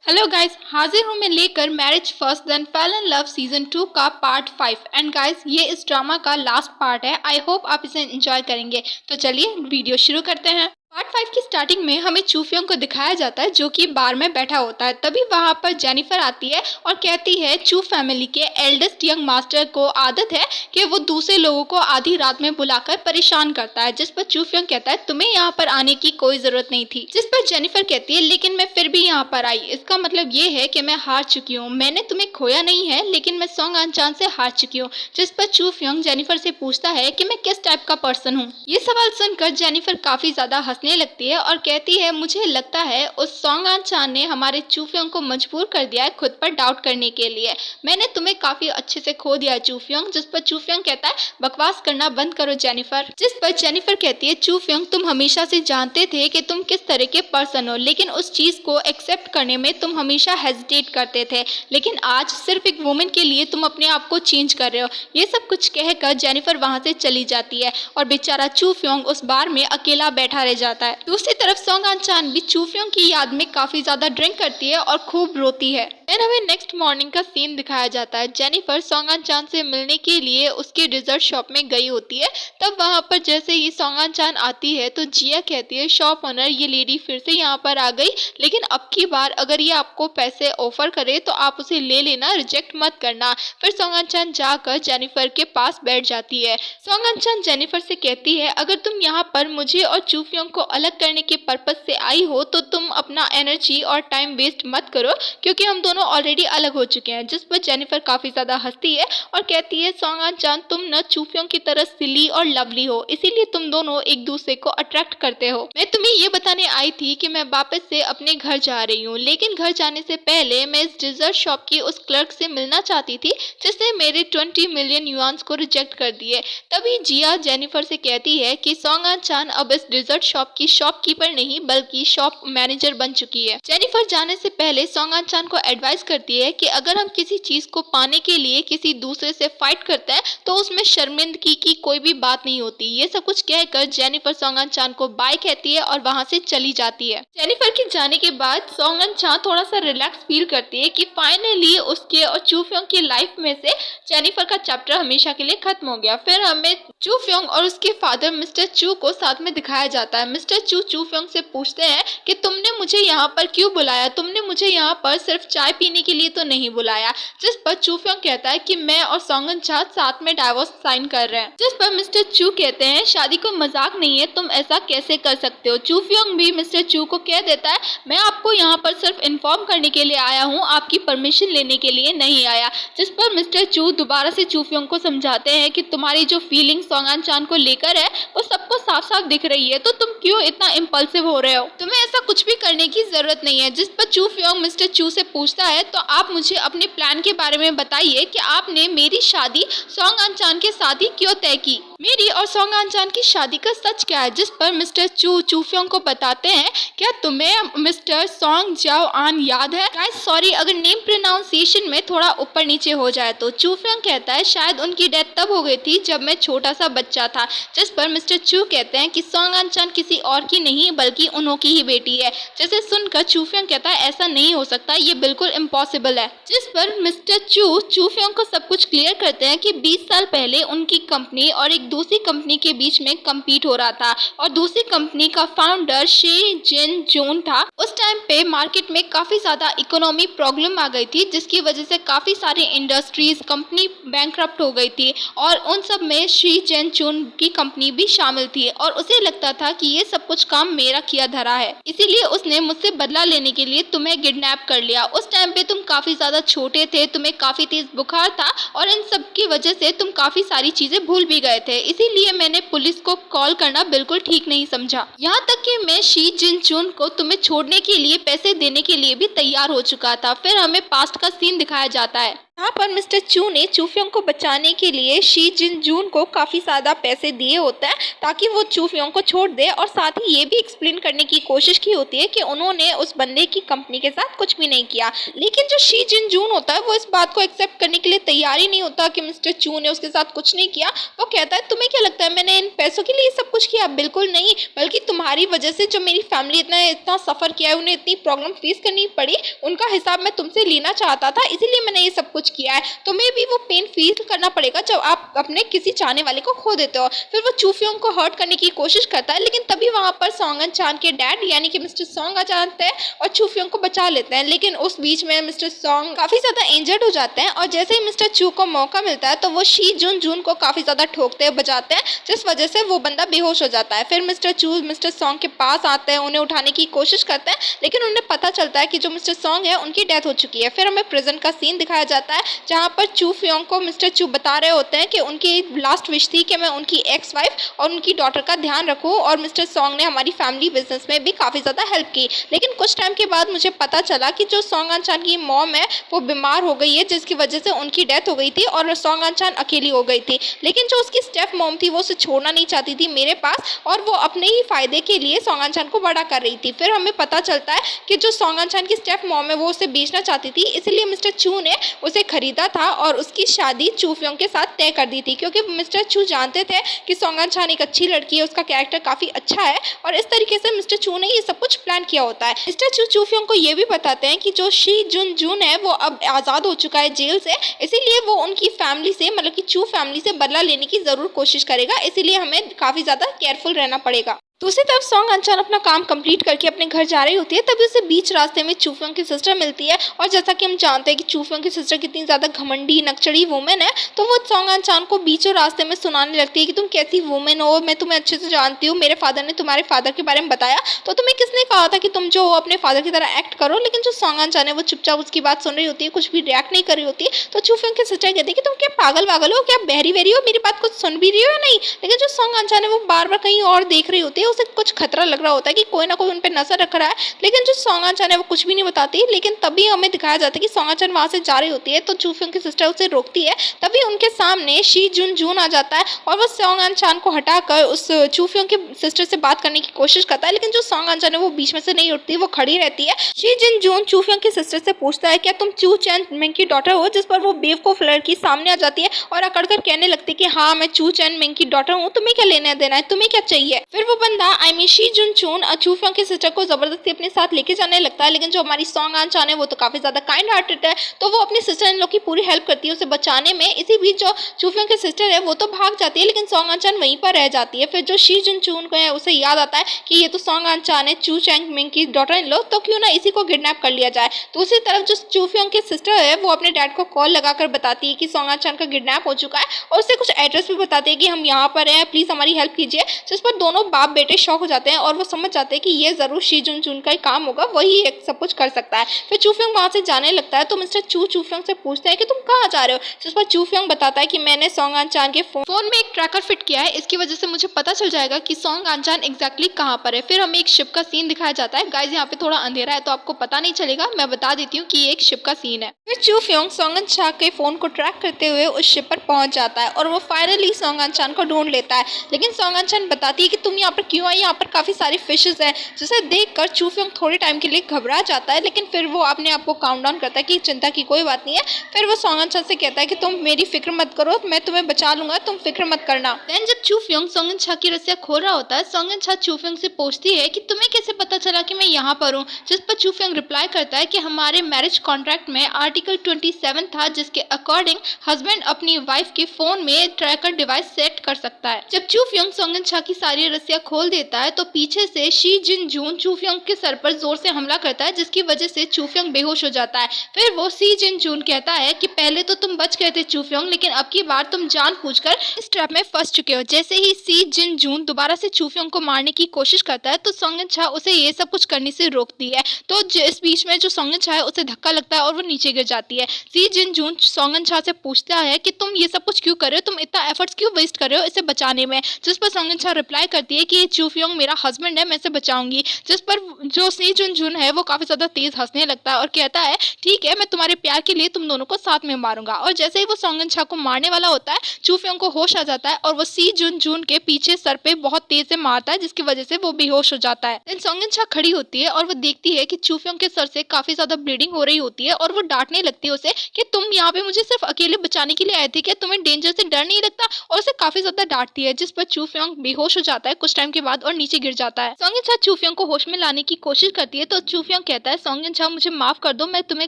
Hello guys, हाजिर हूँ मैं लेकर marriage first then fall in love season 2 का पार्ट 5। एंड गाइस, ये इस ड्रामा का लास्ट पार्ट है। आई होप आप इसे एंजॉय करेंगे। तो चलिए वीडियो शुरू करते हैं। पार्ट 5 की स्टार्टिंग में हमें चूफियोंग को दिखाया जाता है जो कि बार में बैठा होता है। तभी वहां पर जेनिफर आती है और कहती है चू फैमिली के एल्डेस्ट यंग मास्टर को आदत है कि वो दूसरे लोगों को आधी रात में बुलाकर परेशान करता है। जिस पर चूफियोंग कहता है तुम्हें यहाँ पर आने की कोई जरूरत नहीं थी। जिस पर जेनिफर कहती है लेकिन मैं फिर भी यहाँ पर आई, इसका मतलब ये है कि मैं हार चुकी हूँ। मैंने तुम्हें खोया नहीं है लेकिन मैं सोंग आनचान से हार चुकी हूँ। जिस पर चूफियोंग जेनिफर से पूछता है कि मैं किस टाइप का पर्सन हूँ। ये सवाल सुनकर जेनिफर काफी ज्यादा हंसने लगती है और कहती है मुझे लगता है उस सोंग आनचान ने हमारे चूफियोंग को मजबूर कर दिया है खुद पर डाउट करने के लिए। मैंने तुम्हें काफी अच्छे से खो दिया है चूफियोंग। जिस पर चूफियोंग कहता है बकवास करना बंद करो जेनिफर। जिस पर जेनिफर कहती है चूफियोंग तुम हमेशा से जानते थे कि तुम किस तरह के पर्सन हो, लेकिन उस चीज को एक्सेप्ट करने में तुम हमेशा हेजिटेट करते थे, लेकिन आज सिर्फ एक वुमेन के लिए तुम अपने आप को चेंज कर रहे हो। ये सब कुछ कहकर जेनिफर वहां से चली जाती है और बेचारा चूफियोंग उस बार में अकेला बैठा रह जाता है। दूसरी तरफ सोंग आनचान भी चूफियोंग की याद में काफी ज्यादा ड्रिंक करती है और खूब रोती है। फिर हमें नेक्स्ट मॉर्निंग का सीन दिखाया जाता है। जेनिफर सोंग आनचान से मिलने के लिए उसके डिजर्ट शॉप में गई होती है। तब वहां पर जैसे ही सोंग आनचान आती है तो जिया कहती है शॉप ओनर ये लेडी फिर से यहाँ पर आ गई, लेकिन अब की बार अगर ये आपको पैसे ऑफर करे तो आप उसे ले लेना, रिजेक्ट मत करना। फिर सोंग आनचान जाकर जेनिफर के पास बैठ जाती है। सोंग आनचान जेनिफर से कहती है अगर तुम यहाँ पर मुझे और चूफियोंग को अलग करने के पर्पज से आई हो तो तुम अपना एनर्जी और टाइम वेस्ट मत करो क्योंकि हम दोनों ऑलरेडी अलग हो चुके हैं। जिस पर जेनिफर काफी ज्यादा हंसती है और कहती है सोंग आनचान तुम न चूफियोंग की तरह सिली और लवली हो, इसीलिए तुम दोनों एक दूसरे को अट्रैक्ट करते हो। मैं तुम्हें ये बताने आई थी कि मैं वापस से अपने घर जा रही हूँ, लेकिन घर जाने से पहले मैं इस डिजर्ट शॉप की उस क्लर्क से मिलना चाहती थी जिसने मेरे 20 मिलियन युआन्स को रिजेक्ट कर दिए। तभी जिया जेनिफर से कहती है कि सोंग आनचान अब इस डिजर्ट शॉप की शॉपकीपर नहीं बल्कि शॉप मैनेजर बन चुकी है। जेनिफर जाने से पहले सोंग आनचान को एडवाइस करती है कि अगर हम किसी चीज को पाने के लिए किसी दूसरे से फाइट करते हैं तो उसमें शर्मिंदगी की कोई भी बात नहीं होती। ये सब कुछ कहकर जेनिफर सोंग आनचान को बाय कहती है और वहां से चली जाती है। जेनिफर के जाने के बाद सोंग आनचान थोड़ा सा रिलैक्स फील करती है कि फाइनली उसके और चूफियोंग की लाइफ में से जेनिफर का चैप्टर हमेशा के लिए खत्म हो गया। फिर हमें चूफियोंग और उसके फादर मिस्टर चू को साथ में दिखाया जाता है। मिस्टर चू चूफियोंग से पूछते हैं कि तुमने मुझे यहाँ पर क्यों बुलाया, तुमने मुझे यहाँ पर सिर्फ चाय पीने के लिए तो नहीं बुलाया। जिस पर चूफियोंग कहता है कि मैं और सोंग आनचान साथ में डाइवोर्स साइन कर रहे हैं। जिस पर मिस्टर चू कहते हैं शादी को मजाक नहीं है, तुम ऐसा कैसे कर सकते हो। चूफियोंग भी मिस्टर चू को कह देता है मैं आपको यहाँ पर सिर्फ इन्फॉर्म करने के लिए आया हूँ, आपकी परमिशन लेने के लिए नहीं आया। जिस पर मिस्टर चू दोबारा से चूफियोंग को समझाते हैं कि तुम्हारी जो फीलिंग सोंग आनचान को लेकर है वो सबको साफ साफ दिख रही है, तो तुम क्यों इतना इम्पल्सिव हो रहे हो, तुम्हें ऐसा कुछ भी करने की जरूरत नहीं है। जिस पर चूफियोंग मिस्टर चू से पूछता है तो आप मुझे अपने प्लान के बारे में बताइए कि आपने मेरी शादी सोंग आनचान के साथ ही क्यों तय की, मेरी और सोंग आनचान की शादी का सच क्या है। जिस पर मिस्टर चू चूफियोंग को बताते हैं क्या तुम्हें मिस्टर सोंग जाओ आन याद है। गाइस सॉरी अगर नेम प्रोनाउंसिएशन में थोड़ा ऊपर नीचे हो जाए तो। चूफियोंग कहता है शायद उनकी डेथ तब हो गई थी जब मैं छोटा सा बच्चा था। जिस पर मिस्टर चू कहते हैं कि सोंग आनचान किसी और की नहीं बल्कि उन्हों की ही बेटी है। जैसे सुनकर चूफियोंग कहता है ऐसा नहीं हो सकता, ये बिल्कुल इम्पॉसिबल है। जिस पर मिस्टर चू चूफियोंग को सब कुछ क्लियर करते हैं कि 20 साल पहले उनकी कंपनी और एक दूसरी कंपनी के बीच में कम्पीट हो रहा था और दूसरी कंपनी का फाउंडर शी जिन जून था। उस टाइम पे मार्केट में काफी ज्यादा इकोनॉमी प्रॉब्लम आ गई थी जिसकी वजह से काफी सारे इंडस्ट्रीज कंपनी बैंकरप्ट हो गई थी और उन सब में शी जिन जून की कंपनी भी शामिल थी और उसे लगता था कि ये सब कुछ काम मेरा किया धरा है, इसीलिए उसने मुझसे बदला लेने के लिए तुम्हें किडनैप कर लिया। उस टाइम पे तुम काफी ज्यादा छोटे थे, तुम्हें काफी तेज बुखार था और इन सब की वजह से तुम काफी सारी चीजें भूल भी गए थे, इसीलिए मैंने पुलिस को कॉल करना बिल्कुल ठीक नहीं समझा। यहाँ तक कि मैं शी जिन चून को तुम्हें छोड़ने के लिए पैसे देने के लिए भी तैयार हो चुका था। फिर हमें पास्ट का सीन दिखाया जाता है। यहाँ पर मिस्टर चू ने चूफियोंग को बचाने के लिए शी जिन जून को काफ़ी ज़्यादा पैसे दिए होते हैं ताकि वो चूफियोंग को छोड़ दे, और साथ ही ये भी एक्सप्लेन करने की कोशिश की होती है कि उन्होंने उस बंदे की कंपनी के साथ कुछ भी नहीं किया। लेकिन जो शी जिन जून होता है वो इस बात को एक्सेप्ट करने के लिए तैयार ही नहीं होता कि मिस्टर चू ने उसके साथ कुछ नहीं किया। वो कहता है तुम्हें क्या लगता है मैंने इन पैसों के लिए सब कुछ किया? बिल्कुल नहीं, बल्कि तुम्हारी वजह से जो मेरी फैमिली इतना सफ़र किया है, उन्हें इतनी प्रॉब्लम फेस करनी पड़ी, उनका हिसाब मैं तुमसे लेना चाहता था, इसीलिए मैंने ये सब कुछ किया है। तुम्हें भी वो पेन फील करना पड़ेगा जब आप अपने किसी चाहने वाले को खो देते हो। फिर वो चूफियोंग को हर्ट करने की कोशिश करता है, लेकिन तभी वहां पर सोंगन चान के डैड यानी कि मिस्टर सोंग आ जाते हैं और चूफियोंग को बचा लेते हैं। लेकिन उस बीच में मिस्टर सोंग काफी ज्यादा इंजर्ड हो जाते हैं, और जैसे ही मिस्टर चू को मौका मिलता है तो वो शी जुन जून को काफी ज्यादा ठोकते बजाते हैं, जिस वजह से वो बंदा बेहोश हो जाता है। फिर मिस्टर चू मिस्टर सोंग के पास आते हैं, उन्हें उठाने की कोशिश करते हैं, लेकिन उन्हें पता चलता है कि जो मिस्टर सोंग है उनकी डेथ हो चुकी है। फिर हमें प्रेजेंट का सीन दिखाया जाता है जहाँ पर चूफियोंग को मिस्टर चू बता रहे होते हैं कि उनकी लास्ट विश थी कि मैं उनकी एक्स वाइफ और उनकी डॉटर का ध्यान रखूं, और मिस्टर सोंग ने हमारी फैमिली बिजनेस में भी काफ़ी ज़्यादा हेल्प की। लेकिन कुछ टाइम के बाद मुझे पता चला कि जो सोंग आंचान की मॉम है वो बीमार हो गई है, जिसकी वजह से उनकी डेथ हो गई थी और सोंग आंचान अकेली हो गई थी। लेकिन जो उसकी स्टेप मॉम थी वो उसे छोड़ना नहीं चाहती थी मेरे पास, और वो अपने ही फायदे के लिए सोंग आंचान को बड़ा कर रही थी। फिर हमें पता चलता है कि जो सोंग आंचान की स्टेप मॉम है वो उसे बेचना चाहती थी, इसलिए मिस्टर चू ने उसे खरीदा था और उसकी शादी चूफियोंग के साथ तय कर दी थी, क्योंकि मिस्टर चू जानते थे कि सोंग आंचान एक अच्छी लड़की है, उसका कैरेक्टर काफ़ी अच्छा है, और इस तरीके से मिस्टर चू ने ये सब कुछ प्लान किया होता है। मिस्टर चू चूफियोंग को ये भी बताते हैं कि जो शी जुन जून है वो अब आज़ाद हो चुका है जेल से, इसीलिए वो उनकी फैमिली से मतलब कि चू फैमिली से बदला लेने की ज़रूर कोशिश करेगा, इसीलिए हमें काफ़ी ज़्यादा केयरफुल रहना पड़ेगा। दूसरी तरफ सोंग आंचान अपना काम कंप्लीट करके अपने घर जा रही होती है, तभी उसे बीच रास्ते में चूफियोंग की सिस्टर मिलती है, और जैसा कि हम जानते हैं कि चूफियोंग की सिस्टर कितनी ज़्यादा घमंडी नकचड़ी वुमेन है, तो वो सोंग आंचान को बीचों रास्ते में सुनाने लगती है कि तुम कैसी वुमेन हो, मैं तुम्हें अच्छे से जानती हूँ, मेरे फादर ने तुम्हारे फादर के बारे में बताया, तो तुम्हें किसने कहा था कि तुम जो अपने फादर की तरह एक्ट करो। लेकिन जो सोंग आंचान है वो चुपचाप उसकी बात सुन रही होती है, कुछ भी रिएक्ट नहीं कर रही होती है। तो चूफियोंग की सिस्टर कहती है कि तुम क्या पागल वागल हो, क्या बहरी वेरी हो, मेरी बात कुछ सुन भी रही हो या नहीं। लेकिन जो सोंग आंचान है वो बार बार कहीं और देख रही होती है, उसे कुछ खतरा लग रहा होता है कि कोई ना कोई उन पे नजर रख रहा है, लेकिन जो सोंग आंचान है वो कुछ भी नहीं बताती। लेकिन तभी हमें दिखाया जाता है कि सोंग आंचान वहां से जा रही होती है, तो चूफियोंग की सिस्टर उसे रोकती है, तभी उनके सामने शी जुन जून आ जाता है और वो सोंग आंचान को हटाकर उस चूफियोंग की सिस्टर से बात करने की कोशिश करता है। लेकिन जो सोंग आंचान है वो बीच में से नहीं उठती, वो खड़ी रहती है। शी जिन जून चूफियोंग की सिस्टर से पूछता है क्या तुम चू चैन मिंग की डॉटर हो, जिस पर वो बेवकूफ लड़की सामने आ जाती है और अकड़कर कहने लगती है कि हाँ मैं चू चैन मिंग की डॉटर हूँ, तुम्हें क्या लेना देना है, तुम्हें क्या चाहिए। फिर वो बंदा आई मीन शी जुन चून चूफियोंग की सिस्टर को जबरदस्ती अपने साथ लेके जाने लगता है। लेकिन जो हमारी सोंग आंचान है वो तो काफी ज्यादा काइंड हार्टेड है, तो वो अपनी सिस्टर इन लोग की पूरी हेल्प करती है उसे बचाने में। इसी बीच जो चूफियोंग की सिस्टर है वो तो भाग जाती है, लेकिन सोंग आंचान वहीं पर रह जाती है। फिर जो शी जुन चून को है उसे याद आता है कि ये तो सोंग आंचान है चू चैंग मिंग की डॉटर इन लो, तो क्यों ना इसी को किडनैप कर लिया जाए। दूसरी तरफ जो चूफियोंग की सिस्टर है वो अपने डैड को कॉल लगाकर बताती है कि सोंग आंचान का किडनैप हो चुका है, और उसे कुछ एड्रेस भी बताती है कि हम यहाँ पर हैं, प्लीज हमारी हेल्प कीजिए। जिस पर दोनों बाप बेटे शॉक हो जाते हैं और वो समझ जाते हैं कि ये जरूर शी जुन जून का ही काम होगा, वही एक सब कुछ कर सकता है। फिर चूफियोंग वहां से जाने लगता है, तो मिस्टर चू चूफियोंग से पूछते हैं कि तुम कहाँ जा रहे हो। जिस पर चूफियोंग बताता है कि मैंने सोंग आंचान के फोन में एक ट्रैकर फिट किया है, इसकी वजह से मुझे पता चल जाएगा कि सोंग आंचान एग्जैक्टली कहाँ पर है। फिर हमें एक शिप का सीन दिखाया जाता है। गाइस यहाँ पे थोड़ा अंधेरा है तो आपको पता नहीं चलेगा, मैं बता देती हूँ कि ये एक शिप का सीन है। फिर चूफियोंग सोंग आंचान के फोन को ट्रैक करते हुए उस शिप पर पहुंच जाता है और वो फाइनली सोंग आंचान को ढूंढ लेता है। लेकिन सोंग आंचान बताती है कि तुम यहाँ पर क्यों आई, यहाँ पर काफी सारी फिशेस हैं। जिसे देखकर चूफियोंग थोड़े टाइम के लिए घबरा जाता है, लेकिन फिर वो अपने आप को काउंट डाउन करता है कि चिंता की कोई बात नहीं है। फिर वो सोंग आंचान से कहता है कि तुम मेरी फिक्र मत करो, मैं तुम्हें बचा लूंगा, तुम फिक्र मत करना। देन जब चूफियोंग सोंग आंचान की रस्सियां खोल रहा होता है, सोंग आंचान चूफियोंग से पूछती है कि तुम्हें कैसे पता चला कि मैं यहाँ पर हूँ। जिस पर चूफियोंग रिप्लाई करता है कि हमारे मैरिज कॉन्ट्रैक्ट में आर्टिकल 27 था, जिसके अकॉर्डिंग हस्बैंड अपनी वाइफ के फोन में ट्रैकर डिवाइस सेट कर सकता है। जब चूफियोंग सोंग आंचान की सारी रस्सियां खोल देता है तो पीछे से शी जिन जून चूफियोंग के सर पर जोर से हमला करता है, जिसकी वजह से चूफियोंग बेहोश हो जाता है। फिर वो शी जिन जून कहता है कि पहले तो तुम बच गए थे चूफियोंग, लेकिन अब की बार तुम जानबूझकर इस ट्रैप में फंस चुके हो। जैसे ही शी जिन जून दोबारा से चूफियोंग को मारने की कोशिश करता है तो सोंग आंचान उसे ये सब कुछ करने से रोकती है। तो इस बीच में जो सोंग आंचान है उसे धक्का लगता है और वो नीचे गिर जाती है। शी जिन जून सोंग आंचान से पूछता है कि तुम ये सब कुछ क्यों कर रहे हो, तुम इतना एफर्ट्स क्यों वेस्ट कर रहे हो इसे बचाने में। जिस पर सॉन्ग इन छा रिप्लाई करती है कि ये चू फ्योंग मेरा हस्बैंड है, मैं इसे बचाऊंगी। जिस पर जो सी जुन जुन है वो काफी ज्यादा तेज हंसने लगता है और कहता है ठीक है, मैं तुम्हारे प्यार के लिए तुम दोनों को साथ में मारूंगा। और जैसे ही वो सॉन्ग इन छा को मारने वाला होता है, चू फ्योंग को होश आ जाता है और वो सी जुन जुन के पीछे सर पे बहुत तेज से मारता है, जिसकी वजह से वो बेहोश हो जाता है। देन सॉन्ग इन छा खड़ी होती है और वो देखती है कि चू फ्योंग के सर से काफी ज्यादा ब्लीडिंग हो रही होती है और वो डांटने लगती है उसे कि तुम यहाँ पे मुझे सिर्फ अकेले बचाने के लिए आए थे, क्या तुम्हें डेंजर से डर नहीं लगता? और उसे काफी ज्यादा डांटती है, जिस पर चू फ्योंग बेहोश हो जाता है कुछ टाइम के बाद और नीचे गिर जाता है। सॉन्ग इन छा चू फ्योंग को होश में लाने की कोशिश करती है तो चू फ्योंग कहता है सॉन्ग इन छा मुझे माफ कर दो, मैं तुम्हें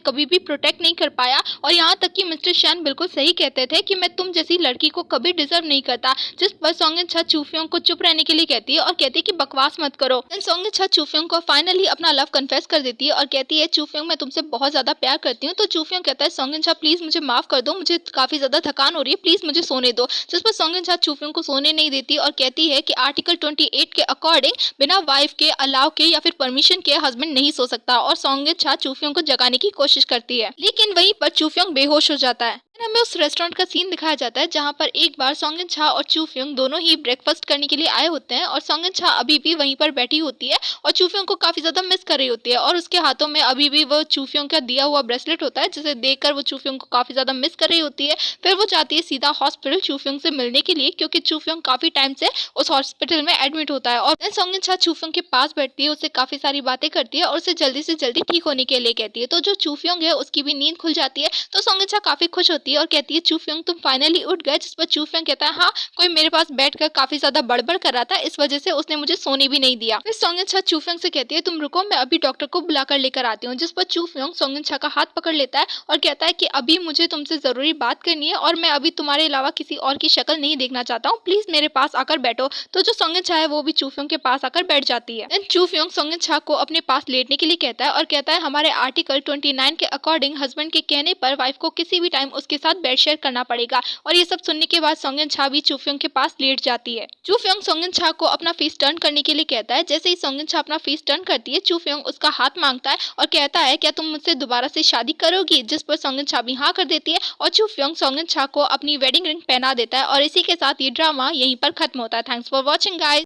कभी भी प्रोटेक्ट नहीं कर पाया और यहाँ तक कि मिस्टर शैन बिल्कुल सही कहते थे कि मैं तुम जैसी लड़की को कभी डिजर्व नहीं करता। जिस पर सॉन्ग इन छा चू फ्योंग को चुप रहने के लिए कहती है और कहती है कि बकवास मत करो। देन सॉन्ग इन छा चू फ्योंग को फाइनली अपना लव कन्फेस कर देती है और कहती है चू फ्योंग मैं तुमसे बहुत ज्यादा प्यार करती हूँ। तो चू फ्योंग कहता है सॉन्ग इन छा प्लीज मुझे माफ कर दो, मुझे काफी ज्यादा थकान हो रही है, प्लीज मुझे सोने दो। जिस पर सॉन्ग इन छा चू फ्योंग को सोने नहीं देती और कहती है कि आर्टिकल 28 के अकॉर्डिंग बिना वाइफ के अलाउ के या फिर परमिशन के हस्बैंड नहीं सो सकता। और सॉन्ग इन छा चू फ्योंग को जगाने की कोशिश करती है, लेकिन वहीं पर चू फ्योंग बेहोश हो जाता है। हमें उस रेस्टोरेंट का सीन दिखाया जाता है जहां पर एक बार सॉन्ग इन छा और चू फ्योंग दोनों ही ब्रेकफास्ट करने के लिए आए होते हैं और सॉन्ग इन छा अभी भी वहीं पर बैठी होती है और चू फ्योंग को काफी ज्यादा मिस कर रही होती है और उसके हाथों में अभी भी वो चू फ्योंग का दिया हुआ ब्रेसलेट होता है, जिसे देखकर वो चू फ्योंग को काफी ज्यादा मिस कर रही होती है। फिर वो जाती है सीधा हॉस्पिटल चू फ्योंग से मिलने के लिए, क्योंकि चू फ्योंग काफी टाइम से उस हॉस्पिटल में एडमिट होता है। और सॉन्ग इन छा चू फ्योंग के पास बैठती है, उससे काफी सारी बातें करती है और उसे जल्दी से जल्दी ठीक होने के लिए कहती है। तो जो चू फ्योंग है उसकी भी नींद खुल जाती है, तो सॉन्ग इन छा काफी खुश होती है और कहती है चू फ्योंग तुम फाइनली उठ गए। जिस पर चू फ्योंग कहता है हाँ, कोई मेरे पास बैठकर काफी ज्यादा बड़बड़ कर रहा था, इस वजह से उसने मुझे सोने भी नहीं दिया। फिर सॉन्ग इन छा चू फ्योंग से कहती है तुम रुको, मैं अभी डॉक्टर को बुलाकर लेकर आती हूँ। जिस पर चू फ्योंग सॉन्ग इन छा का हाथ पकड़ लेता है और कहता है कि अभी मुझे तुमसे जरूरी बात करनी है और मैं अभी तुम्हारे अलावा किसी और की शक्ल नहीं देखना चाहता हूँ, प्लीज मेरे पास आकर बैठो। तो जो सॉन्ग इन छा है वो भी चू फ्योंग के पास आकर बैठ जाती है। देन चू फ्योंग सॉन्ग इन छा को अपने पास लेटने के लिए कहता है और कहता है हमारे आर्टिकल 29 के अकॉर्डिंग हस्बैंड के कहने पर वाइफ को किसी भी टाइम उसके साथ बेड शेयर करना पड़ेगा। और ये सब सुनने के बाद सॉन्ग इन छा भी चू फ्योंग के पास लेट जाती है। चू फ्योंग सॉन्ग इन छा को अपना फेस टर्न करने के लिए कहता है। जैसे ही सॉन्ग इन छा अपना फेस टर्न करती है, चू फ्योंग उसका हाथ मांगता है और कहता है क्या तुम मुझसे दोबारा से शादी करोगी? जिस पर सॉन्ग इन छा भी हाँ कर देती है और चू फ्योंग सॉन्ग इन छा को अपनी वेडिंग रिंग पहना देता है और इसी के साथ ये ड्रामा यहीं पर खत्म होता है। Thanks for watching guys.